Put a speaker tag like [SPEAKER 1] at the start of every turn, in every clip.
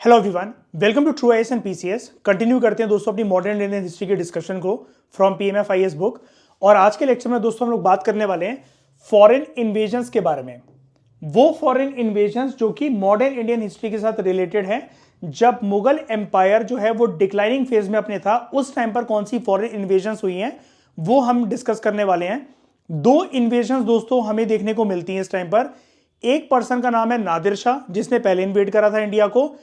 [SPEAKER 1] Hello everyone, welcome to true IAS and PCS. Continue करते हैं दोस्तों अपनी मॉडर्न इंडियन हिस्ट्री के डिस्कशन को फ्रॉम पीएमएफ आईएएस बुक। और आज के लेक्चर में दोस्तों हम लोग बात करने वाले हैं फॉरेन इन्वेजन्स के बारे में। वो फॉरेन इन्वेजन्स जो कि मॉडर्न इंडियन हिस्ट्री के साथ रिलेटेड है। जब मुगल एम्पायर जो है वो डिक्लाइनिंग फेज में अपने था, उस टाइम पर कौन सी फॉरेन इन्वेजन्स हुई हैं वो हम डिस्कस करने वाले हैं। दो इन्वेजन्स दोस्तों हमें देखने को मिलती हैं इस टाइम पर। एक पर्सन का नाम है नादिर शाह, जिसने पहले इन्वेड करा था इंडिया को,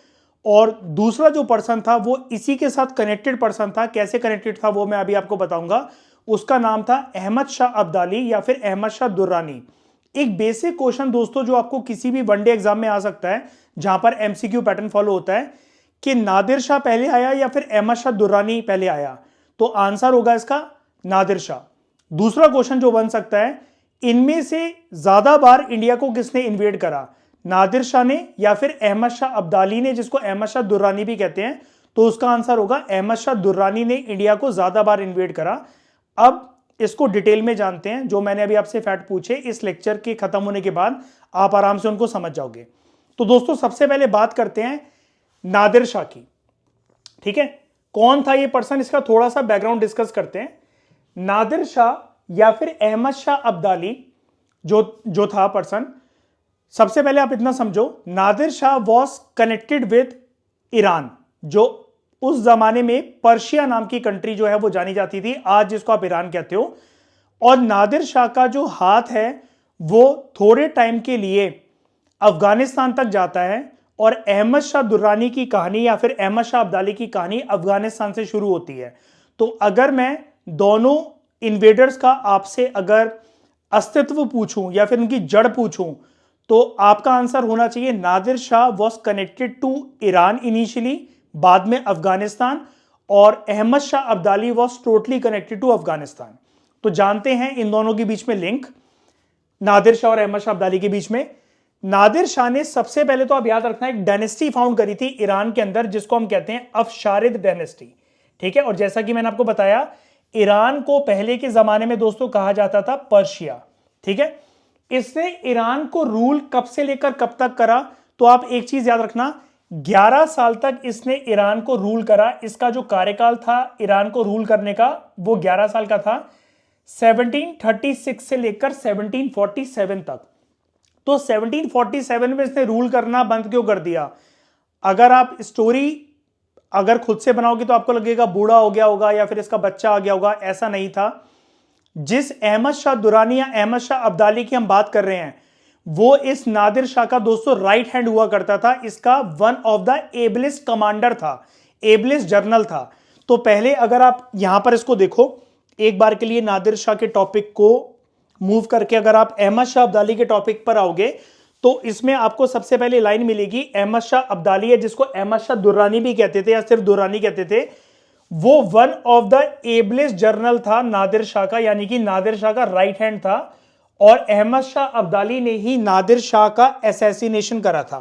[SPEAKER 1] और दूसरा जो पर्सन था वो इसी के साथ कनेक्टेड पर्सन था। कैसे कनेक्टेड था वो मैं अभी आपको बताऊंगा। उसका नाम था अहमद शाह अब्दाली या फिर अहमद शाह दुर्रानी। एक बेसिक क्वेश्चन दोस्तों जो आपको किसी भी वनडे एग्जाम में आ सकता है, जहां पर एमसीक्यू पैटर्न फॉलो होता है कि नादिर शाह पहले आया या फिर अहमद शाह दुर्रानी पहले आया, तो आंसर होगा इसका नादिर शाह। दूसरा क्वेश्चन जो बन सकता है, इनमें से ज्यादा बार इंडिया को किसने इन्वेड करा, नादिर शाह ने या फिर अहमद शाह अब्दाली ने, जिसको अहमद शाह दुर्रानी भी कहते हैं। तो उसका आंसर होगा अहमद शाह दुर्रानी ने इंडिया को ज्यादा बार इन्वेड करा। अब इसको डिटेल में जानते हैं। जो मैंने अभी आपसे फैक्ट पूछे, इस लेक्चर के खत्म होने के बाद आप आराम से उनको समझ जाओगे। तो दोस्तों सबसे पहले बात करते हैं नादिर शाह की। ठीक है, कौन था ये पर्सन, इसका थोड़ा सा बैकग्राउंड डिस्कस करते हैं। नादिर शाह या फिर अहमद शाह अब्दाली जो था पर्सन, सबसे पहले आप इतना समझो, Nadir Shah was connected with Iran, जो उस जमाने में पर्शिया नाम की कंट्री जो है वो जानी जाती थी, आज जिसको आप ईरान कहते हो। और नादिर शाह का जो हाथ है वो थोड़े टाइम के लिए अफगानिस्तान तक जाता है, और अहमद शाह दुर्रानी की कहानी या फिर अहमद शाह अब्दाली की कहानी अफगानिस्तान से शुरू होती है। तो अगर मैं दोनों इन्वेडर्स का आपसे अगर अस्तित्व पूछूं या फिर उनकी जड़ पूछूं, तो आपका आंसर होना चाहिए Nadir Shah was connected to Iran initially, बाद में अफगानिस्तान, और Ahmad Shah Abdali was totally connected to Afghanistan. तो जानते हैं इन दोनों के बीच में लिंक, नादिर शाह और अहमद शाह अब्दाली के बीच में। नादिर शाह ने सबसे पहले तो आप याद रखना एक डायनेस्टी फाउंड करी थी ईरान के अंदर, जिसको हम कहते हैं अफशारिद डायनेस्टी। ठीक है, और जैसा कि मैंने आपको बताया, ईरान को पहले के जमाने में दोस्तों कहा जाता था पर्शिया। ठीक है, इसने ईरान को रूल कब से लेकर कब तक करा, तो आप एक चीज याद रखना, 11 साल तक इसने ईरान को रूल करा। इसका जो कार्यकाल था ईरान को रूल करने का वो 11 साल का था, 1736 से लेकर 1747 तक। तो 1747 में इसने रूल करना बंद क्यों कर दिया? अगर आप स्टोरी अगर खुद से बनाओगे तो आपको लगेगा बूढ़ा हो गया होगा या फिर इसका बच्चा आ गया होगा। ऐसा नहीं था। जिस अहमद शाह दुरानी या अहमद शाह अब्दाली की हम बात कर रहे हैं, वो इस नादिर शाह का दोस्तों राइट हैंड हुआ करता था। इसका वन ऑफ द एबलिस्ट कमांडर था, एबलिस्ट जर्नल था। तो पहले अगर आप यहां पर इसको देखो, एक बार के लिए नादिर शाह के टॉपिक को मूव करके अगर आप अहमद शाह अब्दाली के टॉपिक पर आओगे, तो इसमें आपको सबसे पहले लाइन मिलेगी अहमद शाह अब्दाली है, जिसको अहमद शाह दुर्रानी भी कहते थे या सिर्फ दुर्रानी कहते थे। वो वन ऑफ द एबलिस्ट जर्नल था नादिर शाह का, यानी कि नादिर शाह का राइट हैंड था, और अहमद शाह अब्दाली ने ही नादिर शाह का असैसिनेशन करा था।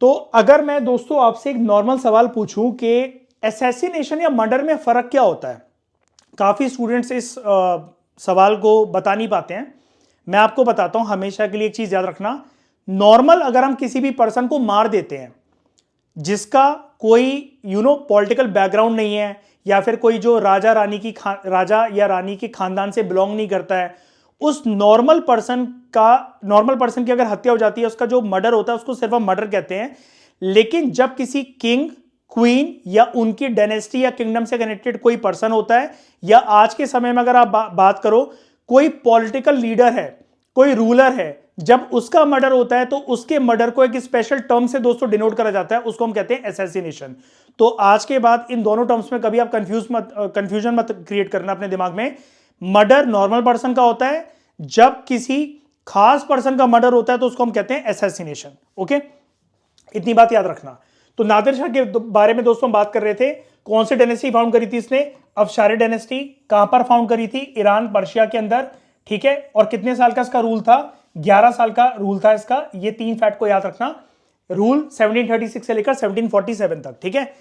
[SPEAKER 1] तो अगर मैं दोस्तों आपसे एक नॉर्मल सवाल पूछूं कि असैसिनेशन या मर्डर में फर्क क्या होता है, काफी स्टूडेंट्स इस सवाल को बता नहीं पाते हैं। मैं आपको बताता हूं, हमेशा के लिए एक चीज याद रखना, नॉर्मल अगर हम किसी भी पर्सन को मार देते हैं जिसका कोई पॉलिटिकल बैकग्राउंड नहीं है, या फिर कोई जो राजा या रानी की खानदान से बिलोंग नहीं करता है, उस नॉर्मल पर्सन की अगर हत्या हो जाती है, उसका जो मर्डर होता है उसको सिर्फ हम मर्डर कहते हैं। लेकिन जब किसी किंग, क्वीन या उनकी डायनेस्टी या किंगडम से कनेक्टेड कोई पर्सन होता है, या आज के समय में अगर आप बात करो कोई पॉलिटिकल लीडर है, कोई रूलर है, जब उसका मर्डर होता है तो उसके मर्डर को एक स्पेशल टर्म से दोस्तों डिनोट करा जाता है, उसको हम कहते हैं असैसिनेशन। तो आज के बाद इन दोनों टर्म्स में कभी आप कंफ्यूजन मत क्रिएट करना अपने दिमाग में। मर्डर नॉर्मल पर्सन का होता है, जब किसी खास पर्सन का मर्डर होता है तो उसको हम कहते हैं असैसिनेशन। ओके, इतनी बात याद रखना। तो नादिर शाह के बारे में दोस्तों बात कर रहे थे। कौन सी डायनेस्टी फाउंड करी थी इसने? अफशारिद डायनेस्टी। कहां पर फाउंड करी थी? ईरान, पर्शिया के अंदर। ठीक है, और कितने साल का इसका रूल था? 11 साल का रूल था इसका। ये 3 फैक्ट को याद रखना। रूल 1736 से लेकर 1747 तक। ठीक है,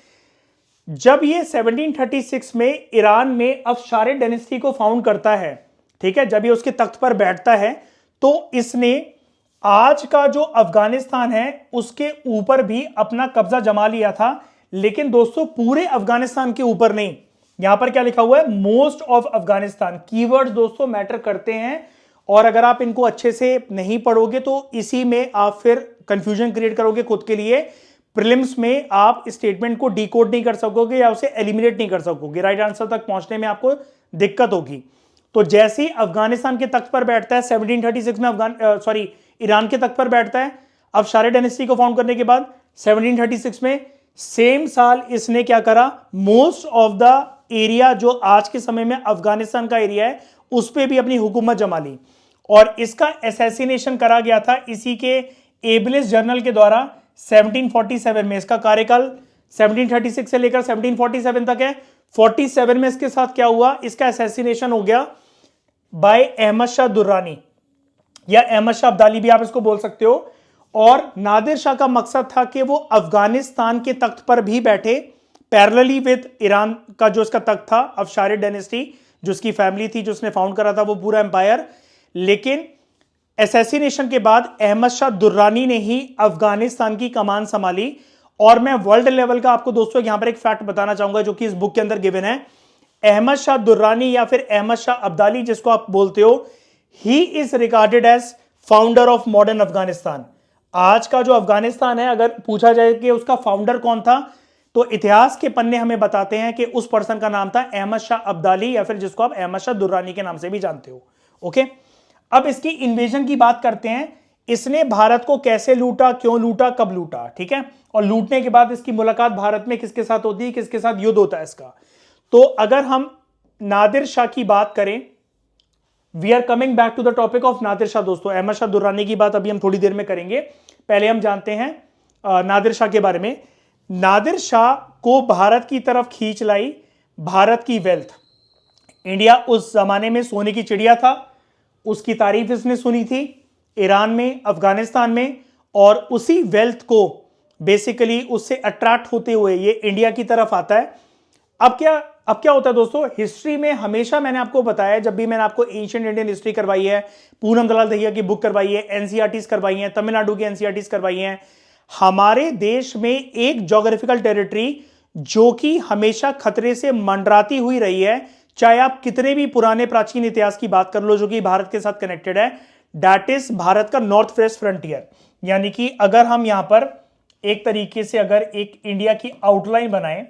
[SPEAKER 1] जब ये 1736 में ईरान में अफशारिद डायनेस्टी को फाउंड करता है, ठीक है, जब ये उसके तख्त पर बैठता है, तो इसने आज का जो अफगानिस्तान है उसके ऊपर भी अपना कब्जा जमा लिया था, लेकिन दोस्तों पूरे अफगानिस्तान के ऊपर नहीं। यहां पर क्या लिखा हुआ है, मोस्ट ऑफ अफगानिस्तान। कीवर्ड्स दोस्तों मैटर करते हैं, और अगर आप इनको अच्छे से नहीं पढ़ोगे तो इसी में आप फिर कंफ्यूजन क्रिएट करोगे खुद के लिए। प्रीलिम्स में आप स्टेटमेंट को डिकोड नहीं कर सकोगे या उसे एलिमिनेट नहीं कर सकोगे, राइट आंसर तक पहुंचने में आपको दिक्कत होगी। तो जैसे ही अफगानिस्तान के तख्त पर बैठता है 1736 में, ईरान के तख्त पर बैठता है अब शारे डायनेस्टी को फाउंड करने के बाद 1736 में, सेम साल इसने क्या करा, मोस्ट ऑफ द एरिया जो आज के समय में अफगानिस्तान का एरिया है उस पर भी अपनी हुकूमत जमा ली, और इसका असैसिनेशन करा गया था इसी के एबलिस जर्नल के द्वारा 1747 में। इसका कार्यकाल 1736 से लेकर 1747 तक है। 47 में इसके साथ क्या हुआ, इसका असैसिनेशन हो गया बाय अहमद शाह दुर्रानी या अहमद शाह अब्दाली भी आप इसको बोल सकते हो। और नादिर शाह का मकसद था कि वो अफगानिस्तान के तख्त पर भी बैठे पैरेलली विद ईरान का जो इसका तख्त था, अफशारिद डायनेस्टी जो उसकी फैमिली थी जो उसने फाउंड करा था वो पूरा एम्पायर। लेकिन असैसिनेशन के बाद अहमद शाह दुर्रानी ने ही अफगानिस्तान की कमान संभाली। और मैं वर्ल्ड लेवल का आपको दोस्तों यहां पर एक फैक्ट बताना चाहूंगा जो कि इस बुक के अंदर गिवन है। अहमद शाह दुर्रानी या फिर अहमद शाह अब्दाली जिसको आप बोलते हो, he is regarded as founder of modern Afghanistan. आज का जो अफगानिस्तान है अगर पूछा जाए कि उसका फाउंडर कौन था, तो इतिहास के पन्ने हमें बताते हैं कि उस पर्सन का नाम था अहमद शाह अब्दाली या फिर जिसको आप अहमद शाह दुर्रानी के नाम से भी जानते हो। ओके, अब इसकी इन्वेजन की बात करते हैं। इसने भारत को कैसे लूटा, क्यों लूटा, कब लूटा, ठीक है, और लूटने के बाद इसकी मुलाकात भारत में किसके साथ होती है, किसके साथ युद्ध होता है इसका। तो अगर हम नादिर शाह की बात करें, we are coming back to the topic of Nadir Shah दोस्तों। अहमद शाह दुर्रानी की बात अभी हम थोड़ी देर में करेंगे, पहले हम जानते हैं नादिर शाह के बारे में। नादिर शाह को भारत की तरफ खींच लाई भारत की वेल्थ। इंडिया उस जमाने में सोने की चिड़िया था, उसकी तारीफ इसने सुनी थी ईरान में, अफगानिस्तान में, और उसी वेल्थ को बेसिकली उससे अट्रैक्ट होते हुए ये इंडिया की तरफ आता है। अब क्या होता है दोस्तों, हिस्ट्री में हमेशा मैंने आपको बताया, जब भी मैंने आपको एंशिएंट इंडियन हिस्ट्री करवाई है, पूनम दलाल दहिया की बुक करवाई है, एनसीईआरटीज करवाई है, तमिलनाडु की एनसीईआरटीज करवाई है, हमारे देश में एक ज्योग्राफिकल टेरिटरी जो कि हमेशा खतरे से मंडराती हुई रही है, चाहे आप कितने भी पुराने प्राचीन इतिहास की बात कर लो जो कि भारत के साथ कनेक्टेड है, दैट इज भारत का नॉर्थ वेस्ट फ्रंटियर। यानी कि अगर हम यहां पर एक तरीके से अगर एक इंडिया की आउटलाइन बनाएं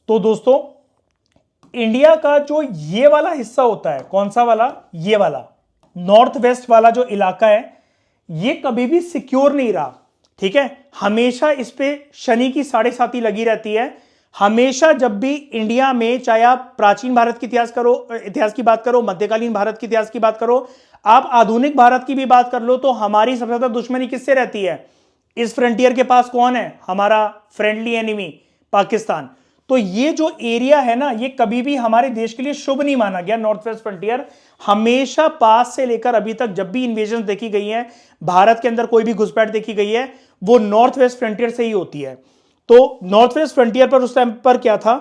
[SPEAKER 1] तो दोस्तों इंडिया का जो ये वाला हिस्सा होता है, कौन सा वाला, ये वाला नॉर्थ वेस्ट वाला जो इलाका है, ये कभी भी सिक्योर नहीं रहा, ठीक है। हमेशा इस पे शनि की साढ़े साती लगी रहती है। हमेशा जब भी इंडिया में, चाहे आप प्राचीन भारत की इतिहास की बात करो, मध्यकालीन भारत की इतिहास की बात करो, आप आधुनिक भारत की भी बात कर लो, तो हमारी सबसे ज्यादा दुश्मनी किससे रहती है, इस फ्रंटियर के पास कौन है, हमारा फ्रेंडली एनिमी पाकिस्तान। तो ये जो एरिया है ना, ये कभी भी हमारे देश के लिए शुभ नहीं माना गया। नॉर्थ वेस्ट फ्रंटियर हमेशा पास से लेकर अभी तक जब भी इन्वेजन देखी गई है, भारत के अंदर कोई भी घुसपैठ देखी गई है, वो नॉर्थ वेस्ट फ्रंटियर से ही होती है। तो नॉर्थ वेस्ट फ्रंटियर पर उस टाइम पर क्या था,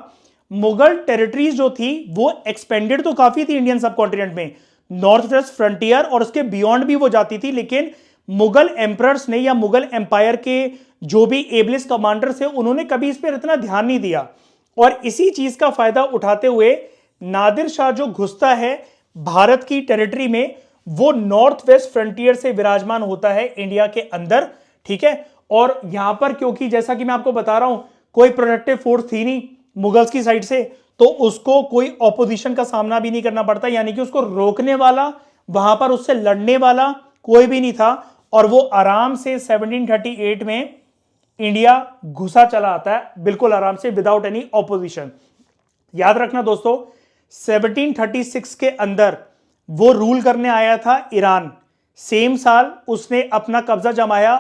[SPEAKER 1] मुगल टेरिटरीज जो थी वो एक्सपेंडेड तो काफी थी इंडियन सब कॉन्टिनेंट में, नॉर्थ वेस्ट फ्रंटियर और उसके बियॉन्ड भी वो जाती थी, लेकिन मुगल एम्परर्स ने या मुगल एम्पायर के जो भी एबलिस कमांडर्स थे उन्होंने कभी इस पर इतना ध्यान नहीं दिया। और इसी चीज का फायदा उठाते हुए नादिर शाह जो घुसता है भारत की टेरिटरी में, वो नॉर्थ वेस्ट फ्रंटियर से विराजमान होता है इंडिया के अंदर, ठीक है। और यहां पर क्योंकि जैसा कि मैं आपको बता रहा हूं, कोई प्रोडक्टिव फोर्स थी नहीं मुगल्स की साइड से, तो उसको कोई ऑपोजिशन का सामना भी नहीं करना पड़ता, यानी कि उसको रोकने वाला, वहां पर उससे लड़ने वाला कोई भी नहीं था। और वो आराम से 1738 में इंडिया घुसा चला आता है, बिल्कुल आराम से, विदाउट एनी ऑपोजिशन। याद रखना दोस्तों, 1736 के अंदर वो रूल करने आया था ईरान। सेम साल उसने अपना कब्जा जमाया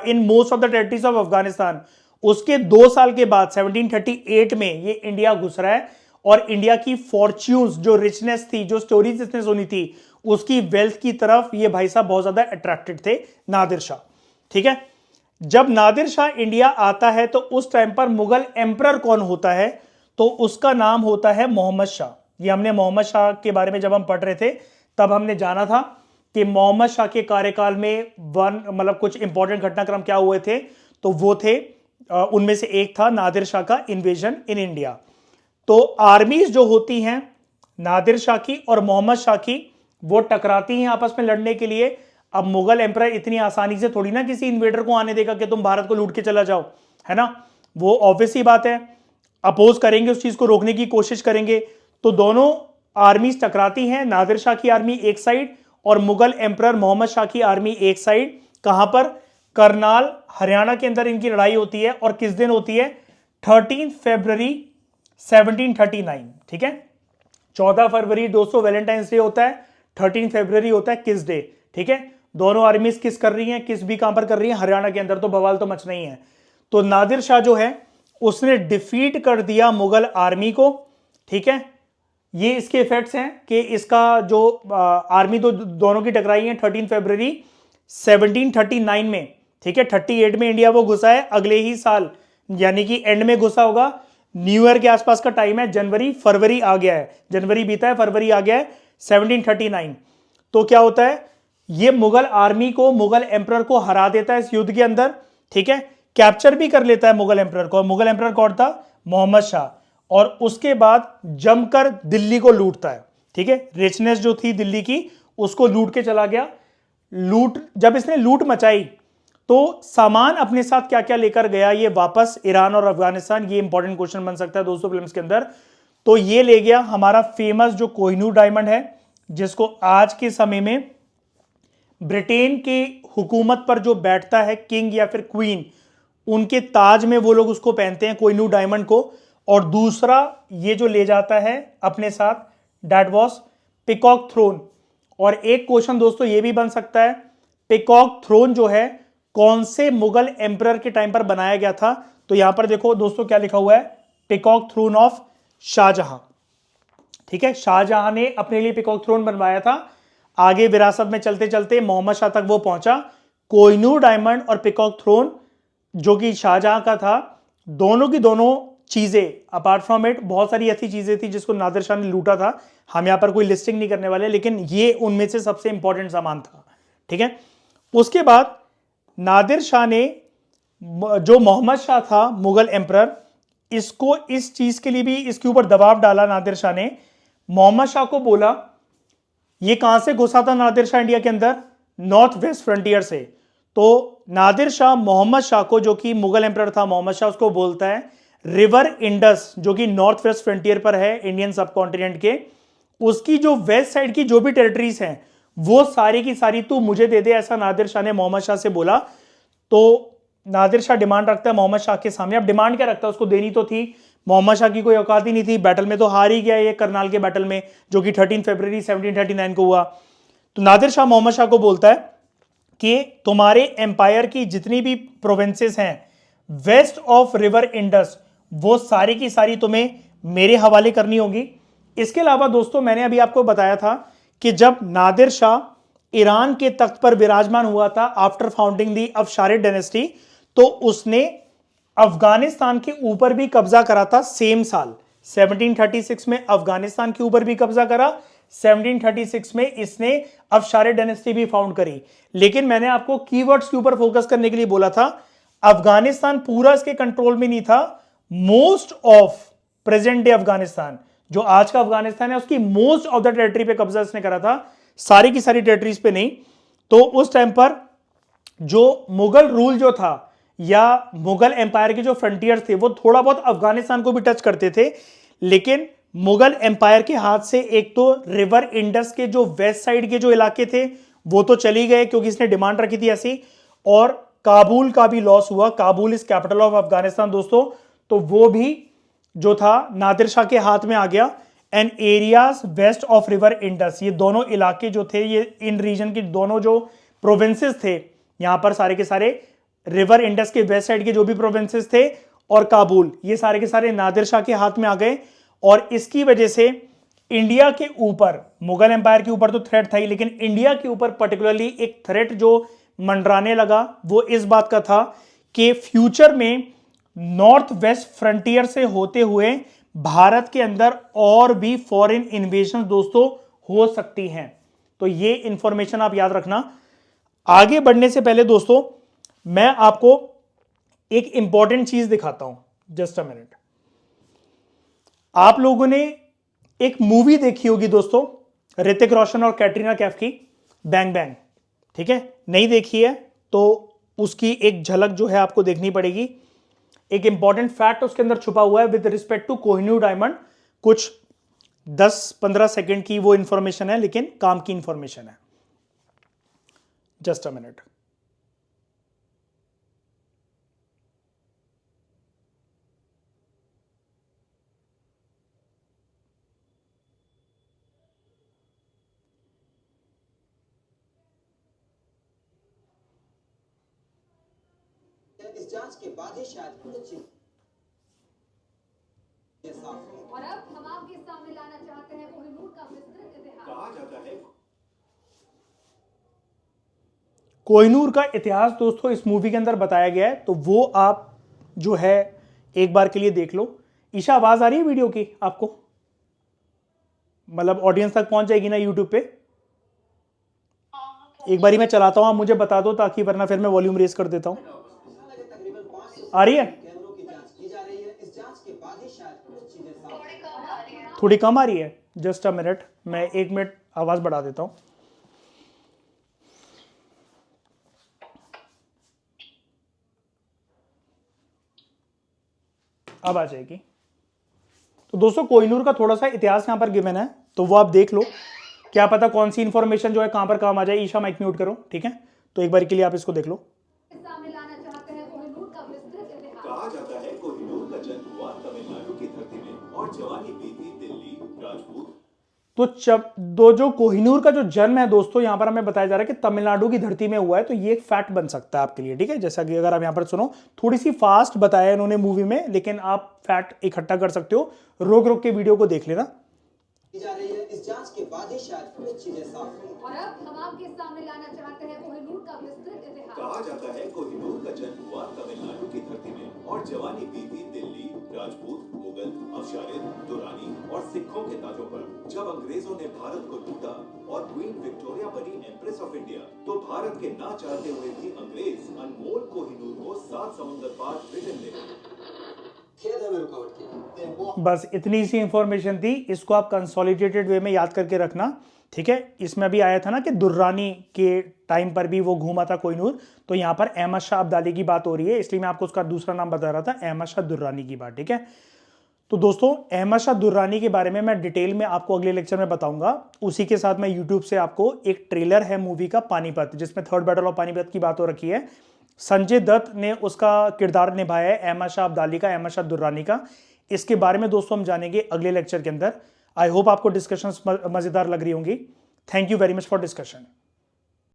[SPEAKER 1] in most of the territories of Afghanistan. उसके 2 साल के बाद 1738 में ये इंडिया घुस रहा है, और इंडिया की फॉर्च्यून्स, जो रिचनेस थी, जो स्टोरीज इसने सुनी थी, उसकी वेल्थ की तरफ ये भाई साहब बहुत ज्यादा अट्रैक्टेड थे, नादिर शाह, ठीक है। जब नादिर शाह इंडिया आता है तो उस टाइम पर मुगल एम्परर कौन होता है, तो उसका नाम होता है मोहम्मद शाह। ये हमने मोहम्मद शाह के बारे में जब हम पढ़ रहे थे तब हमने जाना था कि मोहम्मद शाह के कार्यकाल में मतलब कुछ इंपॉर्टेंट घटनाक्रम क्या हुए थे, तो वो थे उनमें से एक था नादिर शाह का इन्वेजन इन इंडिया। तो आर्मीज जो होती हैं नादिर शाह की और मोहम्मद शाह की, वो टकराती हैं आपस में लड़ने के लिए। अब मुगल एम्परर इतनी आसानी से थोड़ी ना किसी इन्वेडर को आने देगा कि तुम भारत को लूट के चला जाओ, है ना। वो ऑब्वियस ही बात है, अपोज करेंगे, उस चीज को रोकने की कोशिश करेंगे। तो दोनों आर्मीज टकराती हैं, नादिर शाह की आर्मी एक साइड और मुगल एम्परर मोहम्मद शाह की आर्मी एक साइड। कहां पर? करनाल, हरियाणा के अंदर इनकी लड़ाई होती है। और किस दिन होती है? 13 फरवरी 1739। ठीक है, 14 फरवरी दोस्तों वैलेंटाइंस डे होता है, 13 फरवरी होता है किस डे। ठीक है, दोनों आर्मीज किस कर रही हैं, किस भी काम पर कर रही हैं? हरियाणा के अंदर। तो बवाल तो मचना ही है। तो नादिर शाह जो है उसने डिफीट कर दिया मुगल आर्मी को। ठीक है, ये इसके इफेक्ट्स हैं कि इसका जो आर्मी तो दोनों की टकराई है 13 फरवरी 1739 में। ठीक है, 38 में इंडिया वो घुसा है, अगले ही साल यानी कि एंड में घुसा होगा, न्यू ईयर के आसपास का टाइम है, जनवरी फरवरी आ गया है, जनवरी बीता है, फरवरी आ गया है 1739। तो क्या होता है, ये मुगल आर्मी को, मुगल एम्परर को हरा देता है इस युद्ध के अंदर। ठीक है, कैप्चर भी कर लेता है मुगल एम्परर को। मुगल एम्परर कौन था? मोहम्मद शाह। और उसके बाद जमकर दिल्ली को लूटता है। ठीक है, रिचनेस जो थी दिल्ली की उसको लूट के चला गया। जब इसने लूट मचाई तो सामान अपने साथ क्या क्या लेकर गया ये वापस ईरान और अफगानिस्तान? ये इंपॉर्टेंट क्वेश्चन बन सकता है दोस्तों फिल्म्स के अंदर। तो ये ले गया हमारा फेमस जो कोहिनूर डायमंड है, जिसको आज के समय में ब्रिटेन की हुकूमत पर जो बैठता है किंग या फिर क्वीन, उनके ताज में वो लोग उसको पहनते हैं, कोहिनूर डायमंड को। और दूसरा ये जो ले जाता है अपने साथ, दैट वाज पिकॉक थ्रोन। और एक क्वेश्चन दोस्तों ये भी बन सकता है, पिकॉक थ्रोन जो है कौन से मुगल एम्परर के टाइम पर बनाया गया था? तो यहां पर देखो दोस्तों क्या लिखा हुआ है, पिकॉक थ्रोन ऑफ शाहजहां। ठीक है, शाहजहां ने अपने लिए पिकॉक थ्रोन बनवाया था। आगे विरासत में चलते चलते मोहम्मद शाह तक वो पहुंचा। कोहिनूर डायमंड और पिकॉक थ्रोन जो कि शाहजहां का था, दोनों की दोनों चीजें, अपार्ट फ्रॉम इट बहुत सारी ऐसी चीजें थी जिसको नादिर शाह ने लूटा था। हम यहां पर कोई लिस्टिंग नहीं करने वाले, लेकिन ये उनमें से सबसे इंपॉर्टेंट सामान था। ठीक है, उसके बाद नादिर शाह ने, जो मोहम्मद शाह था मुगल एम्परर, इसको इस चीज के लिए भी इसके ऊपर दबाव डाला। नादिर शाह ने मोहम्मद शाह को बोला, ये कहां से घुसा था नादिर शाह इंडिया के अंदर? नॉर्थ वेस्ट फ्रंटियर से। तो नादिर शाह मोहम्मद शाह को, जो कि मुगल एम्परर था मोहम्मद शाह, उसको बोलता है रिवर इंडस जो कि नॉर्थ वेस्ट फ्रंटियर पर है इंडियन सब कॉन्टिनेंट के, उसकी जो वेस्ट साइड की जो भी टेरिटरीज हैं वो सारी की सारी तू मुझे दे दे, ऐसा नादिर शाह ने मोहम्मद शाह से बोला। तो नादिर शाह डिमांड रखता है मोहम्मद शाह के सामने। अब डिमांड क्या रखता है, उसको देनी तो थी, मोहम्मद शाह की कोई औकात ही नहीं थी, बैटल में तो हार ही गया ये करनाल के बैटल में, जो कि 13 फरवरी 1739 को हुआ। तो नादिर शाह मोहम्मद शाह को बोलता है कि तुम्हारे एम्पायर की जितनी भी प्रोविंसेस हैं वेस्ट ऑफ रिवर इंडस, वो सारी की सारी तुम्हें मेरे हवाले करनी होगी। इसके अलावा दोस्तों मैंने अभी आपको बताया था कि जब नादिर शाह ईरान के तख्त पर विराजमान हुआ था आफ्टर फाउंडिंग दी अफशारिद डायनेस्टी, तो उसने अफगानिस्तान के ऊपर भी कब्जा करा था सेम साल। 1736 में अफगानिस्तान के ऊपर भी कब्जा करा, 1736 में इसने अफशारिद डायनेस्टी भी फाउंड करी। लेकिन मैंने आपको कीवर्ड्स के ऊपर फोकस करने के लिए बोला था, अफगानिस्तान पूरा इसके कंट्रोल में नहीं था। Most of present day Afghanistan, जो आज का अफगानिस्तान है, उसकी मोस्ट ऑफ द टेरिटरी पे कब्जा इसने करा था, सारी की सारी टेरिटरीज पे नहीं। तो उस टाइम पर जो मुगल रूल जो था या मुगल एम्पायर के जो फ्रंटियर थे वो थोड़ा बहुत अफगानिस्तान को भी टच करते थे, लेकिन मुगल एम्पायर के हाथ से एक तो रिवर इंडस के जो वेस्ट साइड के जो इलाके थे वो तो चली गए क्योंकि इसने डिमांड रखी थी ऐसी, और काबुल का भी लॉस हुआ। Kabul is capital of Afghanistan दोस्तों, तो वो भी जो था नादिर शाह के हाथ में आ गया। And areas west of river Indus, ये दोनों इलाके जो थे, ये इन रीजन के दोनों जो प्रोविंसेस थे, यहां पर सारे के सारे रिवर इंडस के वेस्ट साइड के जो भी प्रोविंसेस थे और काबुल, ये सारे के सारे नादिर शाह के हाथ में आ गए। और इसकी वजह से इंडिया के ऊपर, मुगल एम्पायर के ऊपर तो थ्रेट था ही, लेकिन इंडिया के ऊपर पर्टिकुलरली एक थ्रेट जो मंडराने लगा वो इस बात का था कि फ्यूचर में नॉर्थ वेस्ट फ्रंटियर से होते हुए भारत के अंदर और भी फॉरेन इन्वेजन दोस्तों हो सकती हैं। तो ये इंफॉर्मेशन आप याद रखना। आगे बढ़ने से पहले दोस्तों मैं आपको एक इंपॉर्टेंट चीज दिखाता हूं, जस्ट अ मिनट। आप लोगों ने एक मूवी देखी होगी दोस्तों, ऋतिक रोशन और कैटरीना कैफ की, बैंग बैंग, ठीक है? नहीं देखी है तो उसकी एक झलक जो है आपको देखनी पड़ेगी। एक इंपॉर्टेंट फैक्ट उसके अंदर छुपा हुआ है with respect to Kohinoor diamond. कुछ 10-15 सेकेंड की वो इंफॉर्मेशन है, लेकिन काम की इंफॉर्मेशन है। Just a minute.
[SPEAKER 2] इस जांच के बाद ही शायद कुछ चीजें साफ हों।
[SPEAKER 3] और अब हम आपके सामने लाना चाहते हैं कोहिनूर का विस्तृत इतिहास।
[SPEAKER 2] कहा जाता है
[SPEAKER 1] कोहिनूर का इतिहास दोस्तों इस मूवी के अंदर बताया गया है, तो वो आप जो है एक बार के लिए देख लो। ईशा, आवाज आ रही है वीडियो की आपको? मतलब ऑडियंस तक पहुंच जाएगी ना यूट्यूब पे? एक बारी मैं चलाता हूं, आप मुझे बता दो, ताकि वरना फिर मैं वॉल्यूम रेस कर देता हूं।
[SPEAKER 2] तकरीबन 500
[SPEAKER 1] आ रही है?
[SPEAKER 2] कैमरों की जांच की जा रही है। इस जांच के बाद ही शायद कुछ चीजें साफ हों।
[SPEAKER 1] थोड़ी कम आ रही है? जस्ट अ मिनट, मैं 1 मिनट आवाज बढ़ा देता हूं। अब आ जाएगी। तो दोस्तों कोहिनूर का थोड़ा सा इतिहास यहां पर गिवन है, तो वो आप देख लो। क्या पता कौन सी इंफॉर्मेशन जो है कहां पर काम आ जाए। ईशा, माइक म्यूट करो, ठीक है? तो एक बार के लिए आप इसको देख लो।
[SPEAKER 3] सामने लाना चाहते हैं कोहिनूर का विस्तृत इतिहास।
[SPEAKER 2] कहा जाता है कोहिनूर का जन्म हुआ तमिलनाडु की धरती में और जवानी बीती दिल्ली, राजपूत।
[SPEAKER 1] तो जो कोहिनूर का जो जन्म है दोस्तों, यहां पर हमें बताया जा रहा है कि तमिलनाडु की धरती में हुआ है, तो ये एक फैक्ट बन सकता है आपके लिए, ठीक है? जैसा कि अगर आप यहां पर सुनो, थोड़ी सी फास्ट बताया इन्होंने मूवी में, लेकिन आप फैक्ट इकट्ठा कर सकते हो, रोक रोक के वीडियो को देख लेना।
[SPEAKER 2] जा रही है। इस जांच के बाद ही शायद कुछ चीजें साफ हों।
[SPEAKER 3] और अब हम आपके सामने लाना चाहते हैं कोहिनूर का विस्तृत इतिहास।
[SPEAKER 2] कहा जाता है कोहिनूर का जन्म हुआ तमिलनाडु की धरती में और जवानी बीती दिल्ली, राजपूत, मुगल, अफशारिद, दुरानी और सिखों के ताजों पर। जब अंग्रेजों ने भारत को लूटा और क्वीन विक्टोरिया बनी एम्प्रेस ऑफ इंडिया, तो भारत के ना चाहते हुए भी अंग्रेज अनमोल कोहिनूर को 7 समुंदर पार ब्रिटेन ले गए। खेद है मेरे को।
[SPEAKER 1] बस इतनी सी इंफॉर्मेशन थी, इसको आप कंसोलिडेटेड वे में याद करके रखना, ठीक है? इसमें भी आया था ना कि दुर्रानी के टाइम पर भी वो घूमा था कोहिनूर, तो यहाँ पर अहमद शाह अब्दाली की बात हो रही है, इसलिए मैं आपको उसका दूसरा नाम बता रहा था, अहमद शाह दुर्रानी की बात, ठीक है? तो दोस्तों अहमद शाह दुर्रानी के बारे में मैं डिटेल में आपको अगले लेक्चर में बताऊंगा। उसी के साथ मैं यूट्यूब से आपको एक ट्रेलर है मूवी का पानीपत, जिसमें थर्ड बैटल ऑफ पानीपत की बात हो रखी है। संजय दत्त ने उसका किरदार निभाया है, अहमद शाह अब्दाली का, अहमद शाह दुर्रानी का। इसके बारे में दोस्तों हम जानेंगे अगले लेक्चर के अंदर। आई होप आपको डिस्कशन मजेदार लग रही होंगी। Thank you very much for discussion.